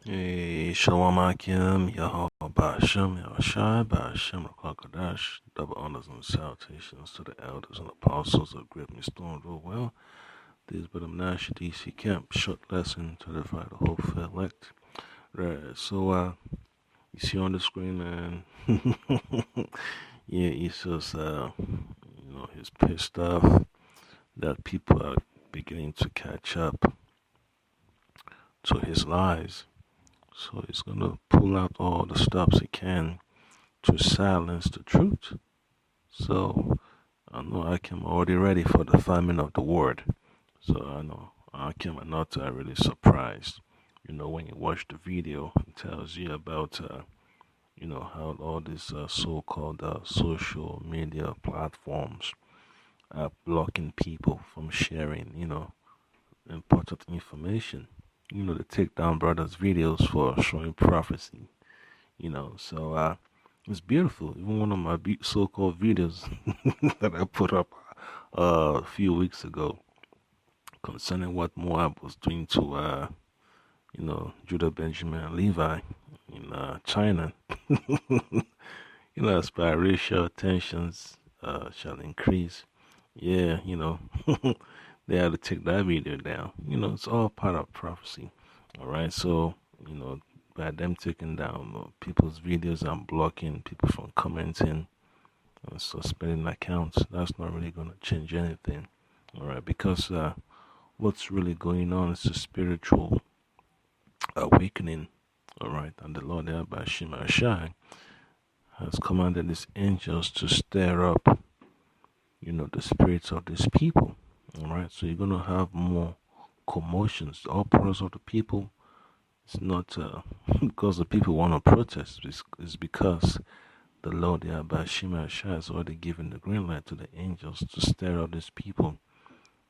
Hey, Shalom Akim, Yahweh Ba'ashem, Yahushai, Ba'ashem, Rakakadash, double honors and salutations to the elders and apostles of Great Storm Real Well. This is Brother Nash, DC Camp, short lesson to edify the whole elect. Right, so, you see on the screen, man, yeah, he's just, he's pissed off that people are beginning to catch up to his lies. So he's going to pull out all the stops he can to silence the truth. So I know Akim already ready for the famine of the word. So I know Akim are not really surprised. When you watch the video, it tells you about, how all these so-called social media platforms are blocking people from sharing, important information. To take down brothers' videos for showing prophecy. So it's beautiful. Even one of my so-called videos that I put up a few weeks ago concerning what Moab was doing to, Judah, Benjamin, and Levi in China. As biracial tensions shall increase. Yeah, they had to take that video down. It's all part of prophecy. All right, so, by them taking down people's videos and blocking people from commenting and suspending accounts, that's not really going to change anything. All right, because what's really going on is a spiritual awakening. All right, and the Lord Abba Shema Shai has commanded his angels to stir up, the spirits of these people. All right, so you're going to have more commotions. The uproars of the people. It's not because the people want to protest. It's because the Lord Yahweh Shema Shai has already given the green light to the angels to stir up these people,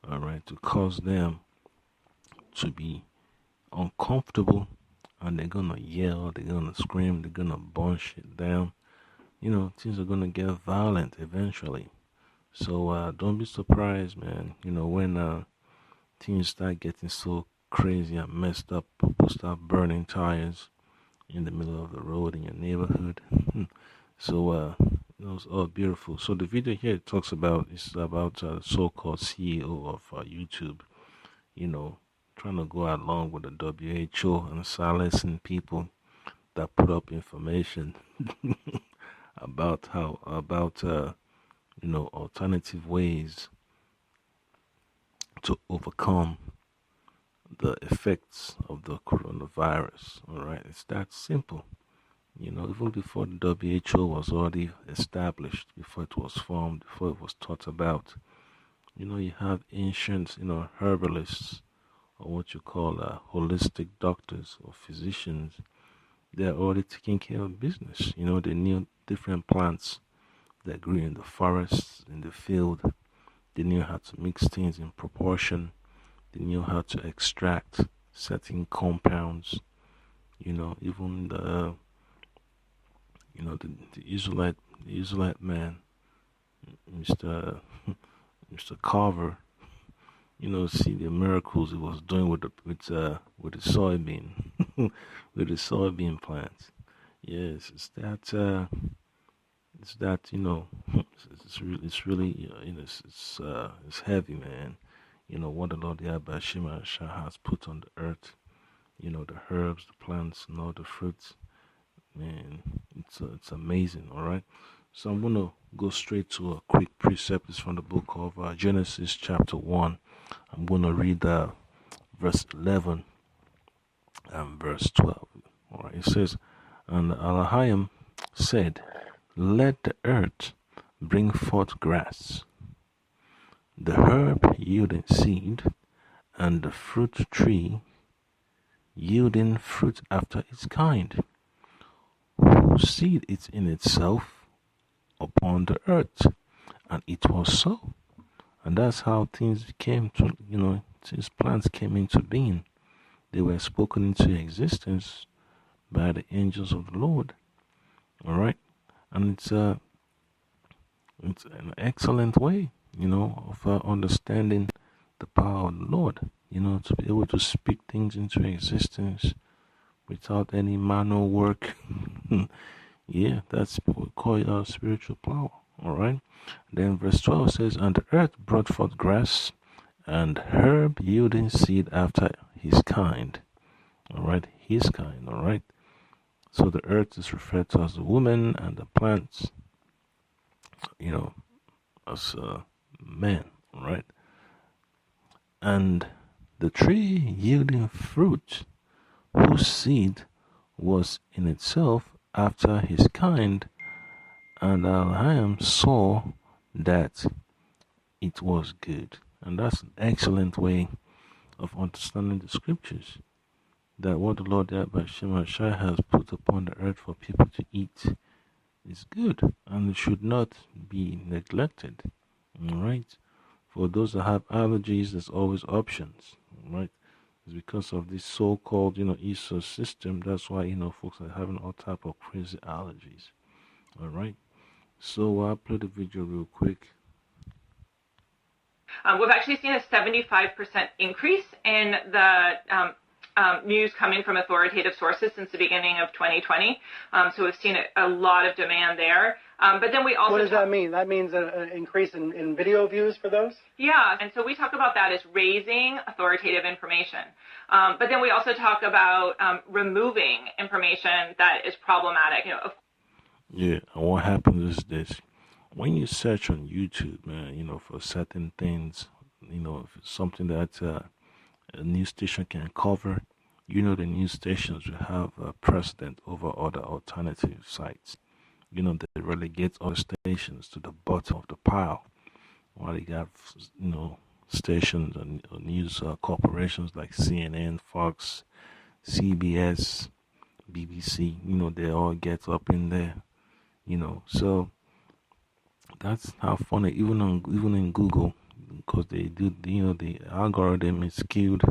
all right, to cause them to be uncomfortable, and they're gonna yell, they're gonna scream, they're gonna burn shit down. Things are gonna get violent eventually. So don't be surprised, man. When things start getting so crazy and messed up, people start burning tires in the middle of the road in your neighborhood. So it's all beautiful. So the video here talks about the so-called CEO of YouTube, trying to go along with the WHO and silencing people that put up information about alternative ways to overcome the effects of the coronavirus. All right, it's that simple. Even before the WHO was already established, before it was formed, before it was taught about, you have ancient, herbalists, or what you call holistic doctors or physicians. They're already taking care of business. They knew different plants that grew in the forests, in the field. They knew how to mix things in proportion. They knew how to extract certain compounds. Even the Israelite man, Mr. Mr. Carver, see the miracles he was doing with the soybean, with the soybean plants. Yes, it's that it's really it's heavy, man. What the Lord Yahweh Shema Shah has put on the earth. The herbs, the plants, and all the fruits. Man, it's amazing. All right, so I'm gonna go straight to a quick precept. It's from the book of Genesis chapter 1. I'm gonna read verse 11 and verse 12. All right, it says, and Elohim said, let the earth bring forth grass, the herb yielding seed, and the fruit tree yielding fruit after its kind, whose seed is in itself upon the earth. And it was so. And that's how things came to, these plants came into being. They were spoken into existence by the angels of the Lord. All right. And it's an excellent way, of understanding the power of the Lord, to be able to speak things into existence without any manual work. Yeah, that's what we call spiritual power. All right. Then verse 12 says, "And the earth brought forth grass and herb yielding seed after his kind." All right, his kind. All right. So the earth is referred to as the woman, and the plants, you know, as men. All right. And the tree yielding fruit, whose seed was in itself after his kind, and Abraham saw that it was good. And that's an excellent way of understanding the scriptures. That what the Lord by Shema Shai has put upon the earth for people to eat is good, and it should not be neglected. All right. For those that have allergies, there's always options. All right. It's because of this so-called, ESO system. That's why, folks are having all type of crazy allergies. All right. So I'll play the video real quick. We've actually seen a 75% increase in the news coming from authoritative sources since the beginning of 2020. So we've seen a lot of demand there. But then we also... What does that mean? That means an increase in video views for those? Yeah, and so we talk about that as raising authoritative information. But then we also talk about removing information that is problematic. Yeah, and what happens is this. When you search on YouTube, man, for certain things, if it's something that a news station can cover, the news stations will have a precedent over other alternative sites. They relegate other stations to the bottom of the pile, while they have, stations and news corporations like CNN, Fox, CBS, BBC, they all get up in there, so that's how funny, even in Google, because they do, the algorithm is skewed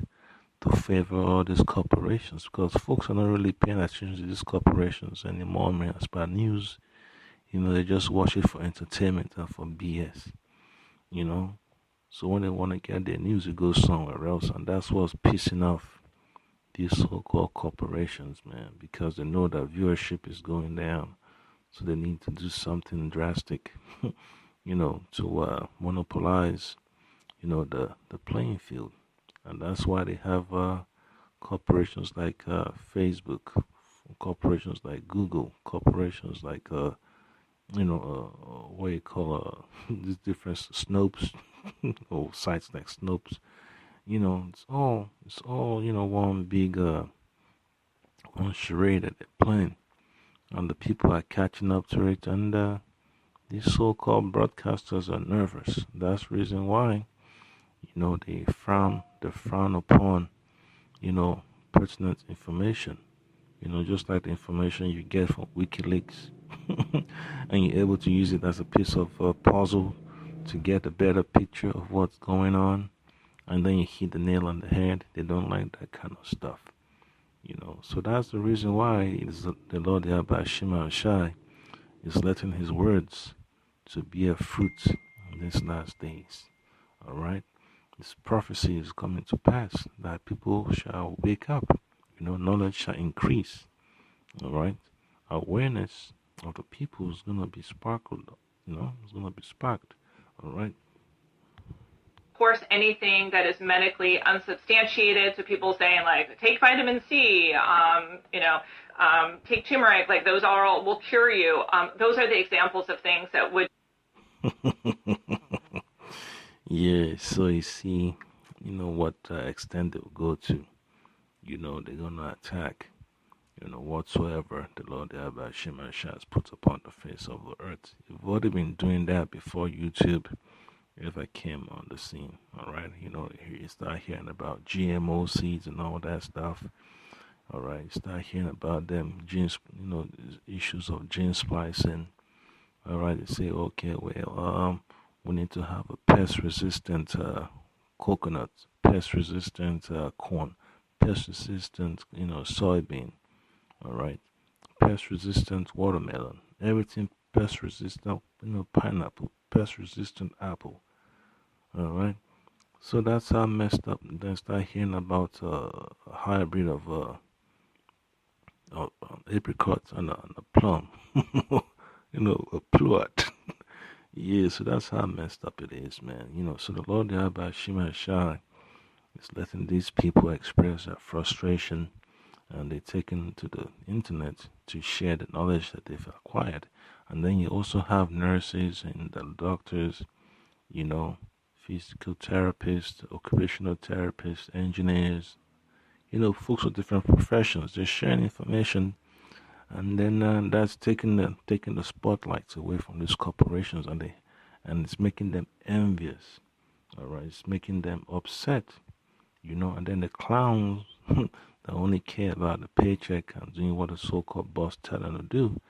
to favor all these corporations, because folks are not really paying attention to these corporations anymore, man. As per news, they just watch it for entertainment and for BS, So when they want to get their news, it goes somewhere else, and that's what's pissing off these so-called corporations, man, because they know that viewership is going down, so they need to do something drastic, to monopolize, the playing field, and that's why they have corporations like Facebook, corporations like Google, corporations like what you call these different Snopes or sites like Snopes. It's all one big one charade that they're playing, and the people are catching up to it, and these so-called broadcasters are nervous. That's the reason why they frown upon pertinent information. Just like the information you get from WikiLeaks, and you're able to use it as a piece of puzzle to get a better picture of what's going on, and then you hit the nail on the head. They don't like that kind of stuff, So that's the reason why the Lord Yahweh Shema Shai is letting His words to bear fruit in these last days. All right, this prophecy is coming to pass that people shall wake up. Knowledge shall increase. All right, awareness of the people is gonna be sparkled. It's gonna be sparked. All right. Of course, anything that is medically unsubstantiated, so people saying like take vitamin C, take turmeric, like those are all will cure you. Those are the examples of things that would. Yeah. So you see, what extent they will go to. They're gonna attack. Whatsoever the Lord Yahweh Shema has put upon the face of the earth. You've already been doing that before YouTube ever came on the scene. All right, you start hearing about GMO seeds and all that stuff. All right, you start hearing about them genes, issues of gene splicing. All right, they say, okay, well, we need to have a pest-resistant coconut, pest-resistant corn, pest-resistant, soybean. All right, pest-resistant watermelon, everything pest-resistant, pineapple, pest-resistant apple. All right, so that's how messed up. Then start hearing about a hybrid of apricot and a plum, a plot. Yeah, so that's how messed up it is, man. So the Lord Yahweh Shema Shai is letting these people express their frustration, and they're taking to the internet to share the knowledge that they've acquired. And then you also have nurses and the doctors, you know, physical therapists, occupational therapists, engineers, folks with different professions. They're sharing information, and then that's taking the spotlights away from these corporations, and it's making them envious. All right, it's making them upset, and then the clowns that only care about the paycheck and doing what the so-called boss tell them to do.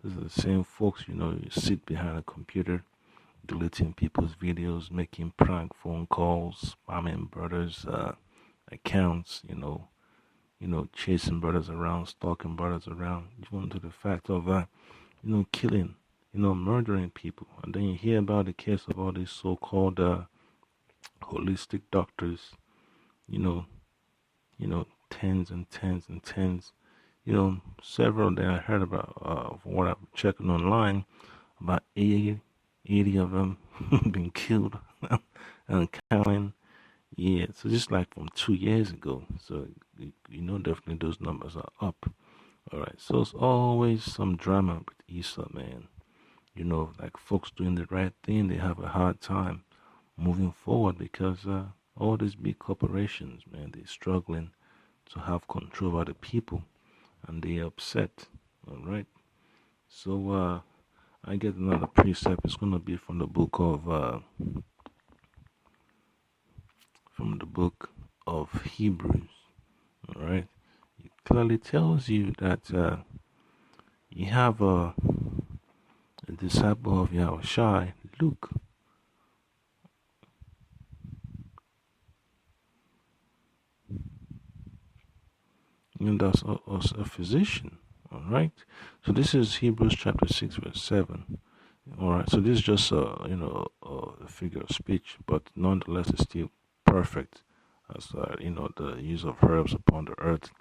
These are the same folks, you sit behind a computer, deleting people's videos, making prank phone calls, spamming brothers' accounts, chasing brothers around, stalking brothers around, even to the fact of, killing, murdering people. And then you hear about the case of all these so-called holistic doctors, you know, tens and tens and tens, several that I heard about, from what I'm checking online, about 80 of them been killed and counting. Yeah, so just like from 2 years ago. So, definitely those numbers are up. All right, so it's always some drama with Esau, man. Like folks doing the right thing, they have a hard time moving forward because all these big corporations, man, they're struggling to have control over the people, and they're upset. All right, so I get another precept. It's going to be from the book of Hebrews. All right, it clearly tells you that you have a disciple of Yahushai, Luke. And that's also a physician. All right, so this is Hebrews chapter 6 verse 7. All right, so this is just a figure of speech, but nonetheless it's still perfect as the use of herbs upon the earth.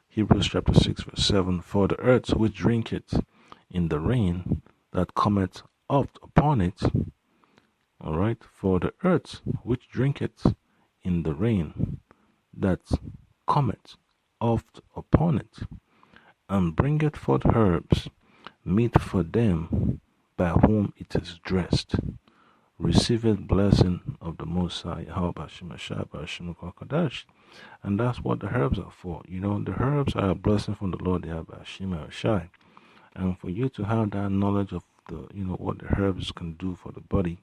Hebrews chapter 6 verse 7, for the earth which drinketh in the rain that cometh oft upon it. All right, for the earth which drinketh in the rain that cometh oft upon it, and bringeth forth herbs, meet for them by whom it is dressed, receiveth blessing of the Most High, and that's what the herbs are for. The herbs are a blessing from the Lord, Shai. And for you to have that knowledge of what the herbs can do for the body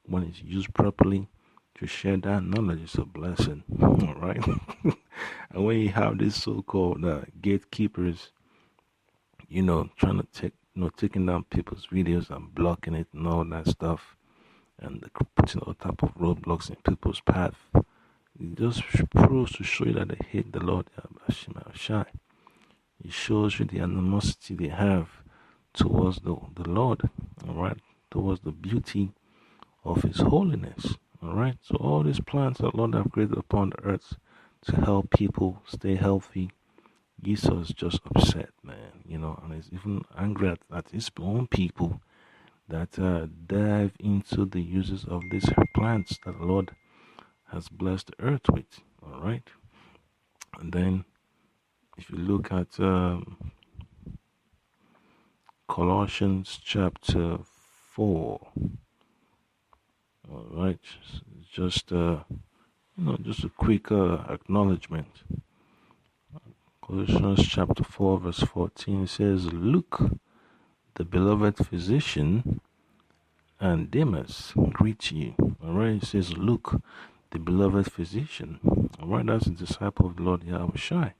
when it's used properly, to share that knowledge is a blessing. All right. And when you have these so-called gatekeepers, trying to taking down people's videos and blocking it and all that stuff, and putting all type of roadblocks in people's path, it just proves to show you that they hate the Lord Shai. It shows you the animosity they have towards the Lord, all right, towards the beauty of His holiness, all right. So all these plans that the Lord have created upon the earth to help people stay healthy, Esau is just upset, man, and he's even angry at his own people that dive into the uses of these plants that the Lord has blessed the earth with, all right. And then if you look at Colossians chapter 4, all right, just just a quick acknowledgement. Colossians chapter 4 verse 14 says, Luke, the beloved physician, and Demas greet you. All right, it says Luke, the beloved physician. All right, that's a disciple of the Lord Yahushai.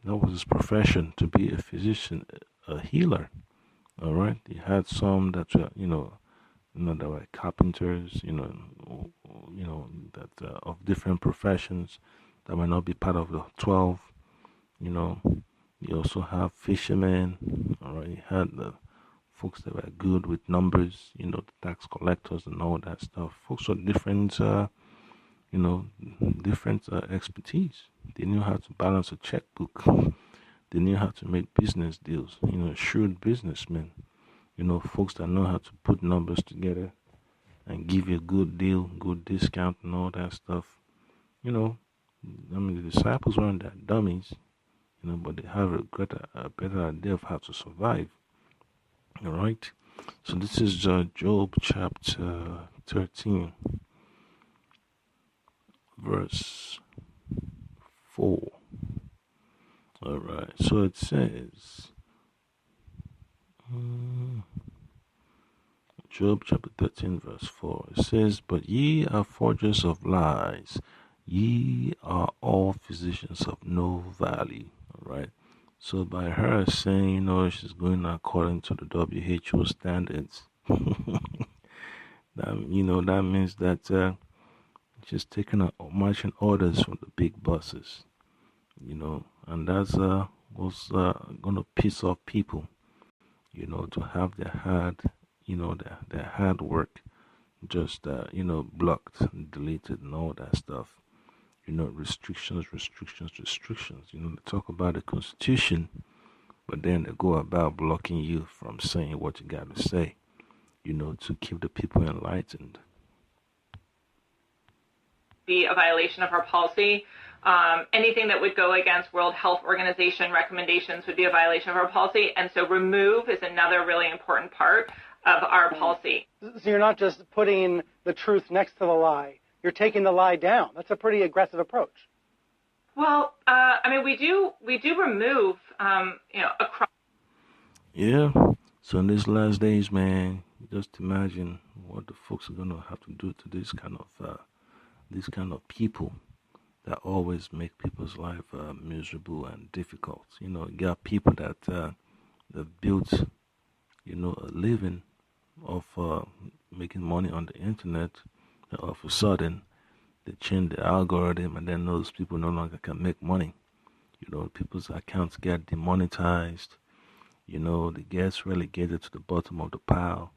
That was his profession, to be a physician, a healer. All right, he had some that were, that were carpenters, that of different professions that might not be part of the 12. You also have fishermen. All right, you had the folks that were good with numbers, the tax collectors and all that stuff. Folks with different, different expertise. They knew how to balance a checkbook. They knew how to make business deals, shrewd businessmen, folks that know how to put numbers together and give you a good deal, good discount, and all that stuff. The disciples weren't that dummies, but they have a better idea of how to survive. All right. So this is Job chapter 13, verse 4. All right. So it says, Job chapter 13, verse 4. It says, "But ye are forgers of lies. Ye are all physicians of no value." All right. So by her saying, she's going according to the WHO standards, that means that she's taking marching orders from the big bosses, and that's what's going to piss off people, to have their hard work just, blocked and deleted and all that stuff. Restrictions. They talk about the Constitution, but then they go about blocking you from saying what you got to say, to keep the people enlightened. Be a violation of our policy. Anything that would go against World Health Organization recommendations would be a violation of our policy. And so remove is another really important part of our policy. So you're not just putting the truth next to the lie. You're taking the lie down. That's a pretty aggressive approach. Well, we do remove, across. Yeah. So in these last days, man, just imagine what the folks are gonna have to do to these kind of people that always make people's life miserable and difficult. You got people that built, a living of making money on the internet. All of a sudden, they change the algorithm, and then those people no longer can make money. People's accounts get demonetized. They get relegated to the bottom of the pile.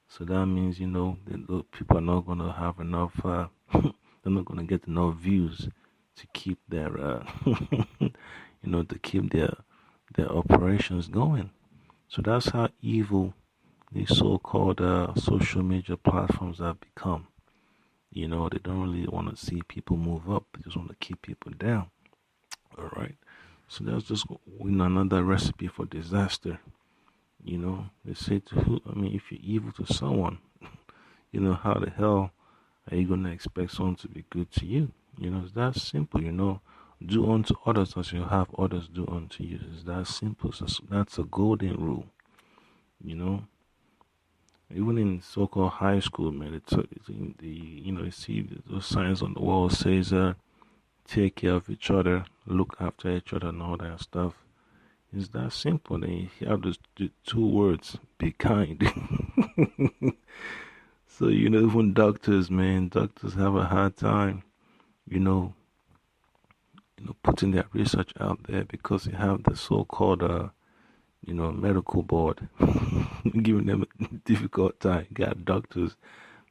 So that means, the people are not going to have enough, they're not going to get enough views to keep their, to keep their operations going. So that's how evil these so-called social media platforms have become. They don't really want to see people move up. They just want to keep people down. All right. So that's just another recipe for disaster. They say if you're evil to someone, how the hell are you going to expect someone to be good to you? It's that simple, Do unto others as you have others do unto you. It's that simple. So that's a golden rule, Even in so-called high school, man, you see those signs on the wall says, take care of each other, look after each other, and all that stuff. It's that simple. Then you have those two words, be kind. So, even doctors have a hard time, putting their research out there because they have the so-called, medical board giving them a difficult time. You got doctors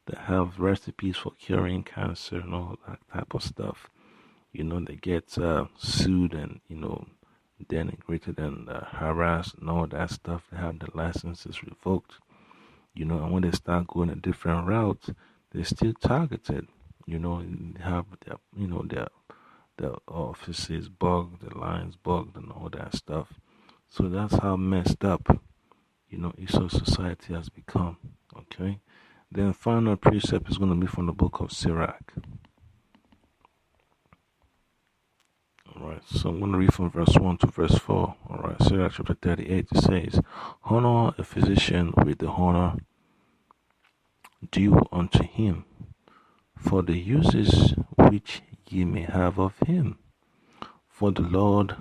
that have recipes for curing cancer and all that type of stuff. They get sued and, denigrated and harassed and all that stuff. They have their licenses revoked. And when they start going a different route, they're still targeted. They have their offices bugged, the lines bugged, and all that stuff. So that's how messed up, Esau society has become. Okay. Then final precept is going to be from the book of Sirach. Alright, so I'm going to read from verse 1 to verse 4. Alright, Sirach chapter 38, it says, "Honor a physician with the honor due unto him, for the uses which ye may have of him, for the Lord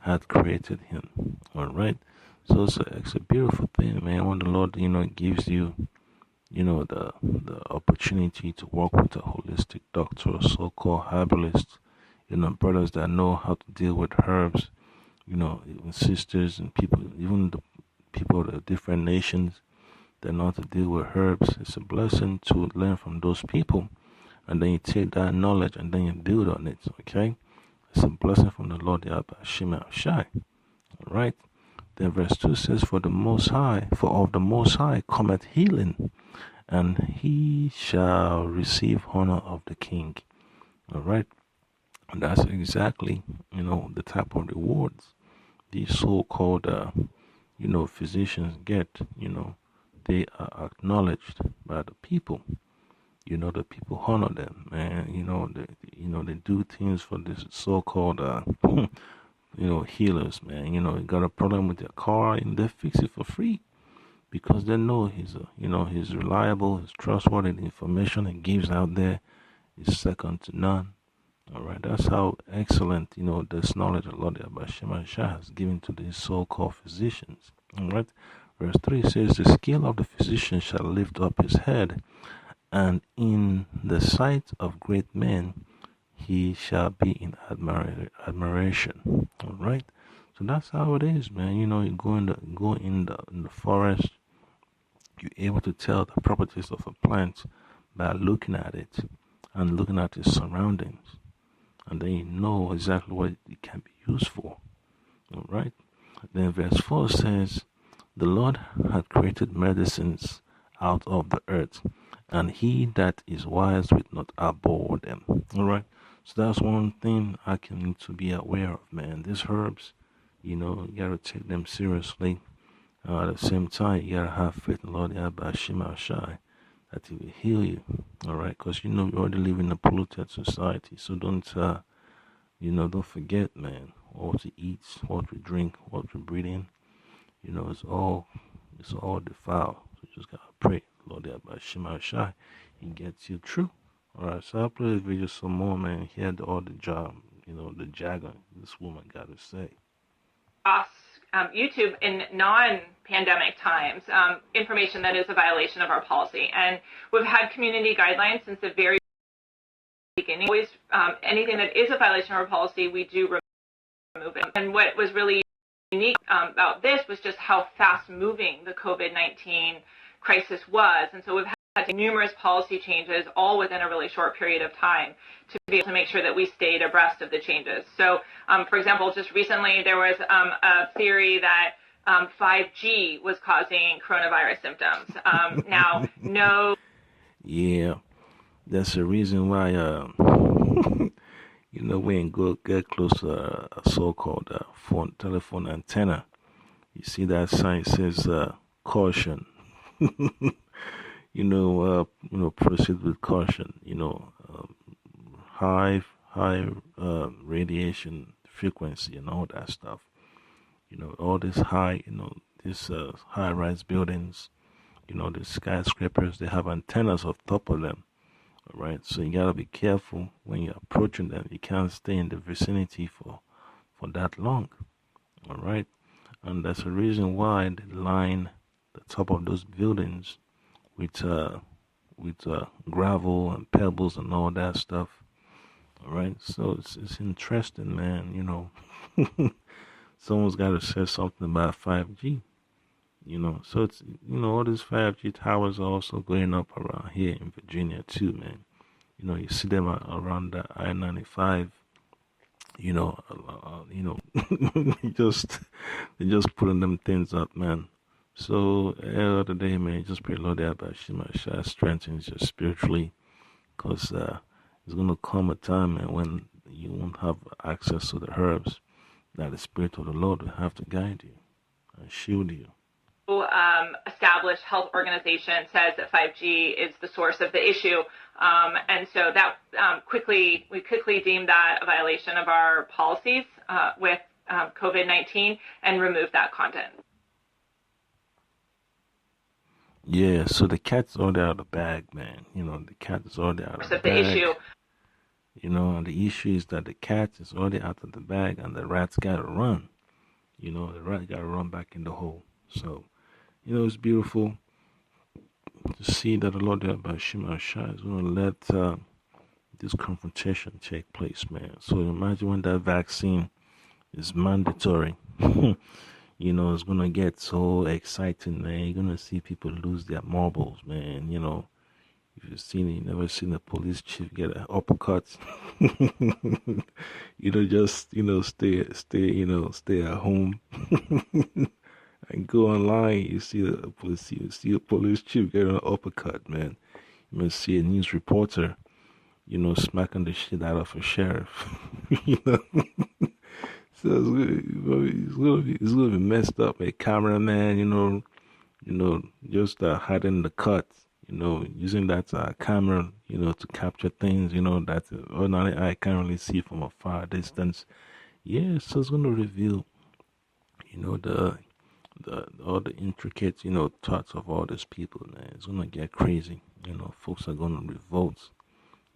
hath created him." Alright, so it's a beautiful thing, man, when the Lord, gives you, the opportunity to work with a holistic doctor, or so-called herbalist, brothers that know how to deal with herbs, even sisters and people, even the people of the different nations that know how to deal with herbs. It's a blessing to learn from those people, and then you take that knowledge and then you build on it. Okay, it's a blessing from the Lord Yahweh Shai. All right. Then verse 2 says, for of the Most High cometh healing, and he shall receive honor of the king. All right. And that's exactly, the type of rewards these so-called, physicians get. They are acknowledged by the people. The people honor them, man. They do things for this so-called, healers, man. You got a problem with your car, and they fix it for free because they know he's reliable, he's trustworthy. The information he gives out there is second to none. All right, that's how excellent, this knowledge of Lord Abashima Shah has given to these so-called physicians. All right, verse 3 says, the skill of the physician shall lift up his head, and in the sight of great men he shall be in admiration. All right, so that's how it is, man. You go in the forest, you're able to tell the properties of a plant by looking at it and looking at its surroundings, and then you know exactly what it can be used for. All right. Then verse 4 says, the Lord hath created medicines out of the earth, and he that is wise will not abhor them. All right. So that's one thing I can need to be aware of, man. These herbs, you gotta take them seriously. At the same time, you gotta have faith in Lord Abashima Shai that he will heal you. All right, because we already live in a polluted society. So don't forget, man, what to eat, what we drink, what we breathe in. It's all defiled. So you just gotta pray, Lord Abashima Shai, he gets you through. All right, so I'll play this video some more, man. He had all the job, the jargon this woman got to say. YouTube in non-pandemic times, information that is a violation of our policy. And we've had community guidelines since the very beginning. Always, anything that is a violation of our policy, we do remove it. And what was really unique about this was just how fast-moving the COVID-19 crisis was. And so we've had numerous policy changes all within a really short period of time to be able to make sure that we stayed abreast of the changes. So, for example, just recently there was a theory that 5G was causing coronavirus symptoms. Now, no. Yeah, that's the reason why, we ain't go get close to a so-called telephone antenna. You see that sign says caution. Proceed with caution. High radiation frequency and all that stuff. All this high, these high-rise buildings, the skyscrapers, they have antennas on top of them. All right, so you gotta be careful when you're approaching them. You can't stay in the vicinity for that long. All right, and that's the reason why they line the top of those buildings with gravel and pebbles and all that stuff. All right, so it's interesting, man. Someone's got to say something about 5G. So it's all these 5G towers are also going up around here in Virginia too, man. You see them around the I-95. They just putting them things up, man. So every other day, man, just pray Lord Abashima Shai strengthens you spiritually, because there's gonna come a time, man, when you won't have access to the herbs that the Spirit of the Lord will have to guide you and shield you. Established health organization says that 5G is the source of the issue, and so that we quickly deemed that a violation of our policies with COVID-19 and removed that content. Yeah, so the cat's already out of the bag, man. The cat is already out of the bag. The issue. And the issue is that the cat is already out of the bag, and the rat's got to run. The rat got to run back in the hole. So, it's beautiful to see that the Lord Abashima Shai is going to let this confrontation take place, man. So imagine when that vaccine is mandatory. It's going to get so exciting, man. You're going to see people lose their marbles, man. You If you've seen it, you never seen a police chief get an uppercut. Just stay at home and go online. You see a police chief get an uppercut, man. You may see a news reporter, smacking the shit out of a sheriff. you know. So it's gonna be messed up. A cameraman, just hiding the cuts, using that camera, to capture things, that ordinary eye can't really see from a far distance. Yeah, so it's gonna reveal, the all the intricate, thoughts of all these people, man. It's gonna get crazy. Folks are gonna revolt.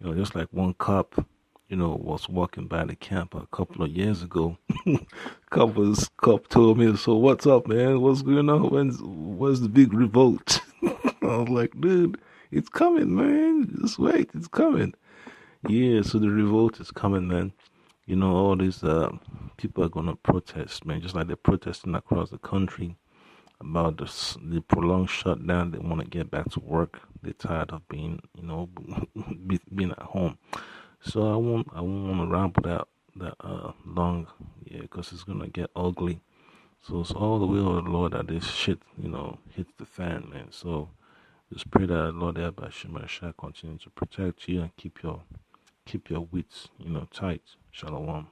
Just like one cop, was walking by the camp a couple of years ago. Cop told me, "So what's up, man? What's going on? When's the big revolt?" I was like, "Dude, it's coming, man. Just wait, it's coming." Yeah, so the revolt is coming, man. All these people are gonna protest, man. Just like they're protesting across the country about the prolonged shutdown. They want to get back to work. They're tired of being, being at home. So I won't want to ramble that long, yeah, because it's gonna get ugly. So it's all the will of the Lord that this shit, hits the fan, man. So just pray that Lord Abba shall continue to protect you and keep your wits, tight. Shalom.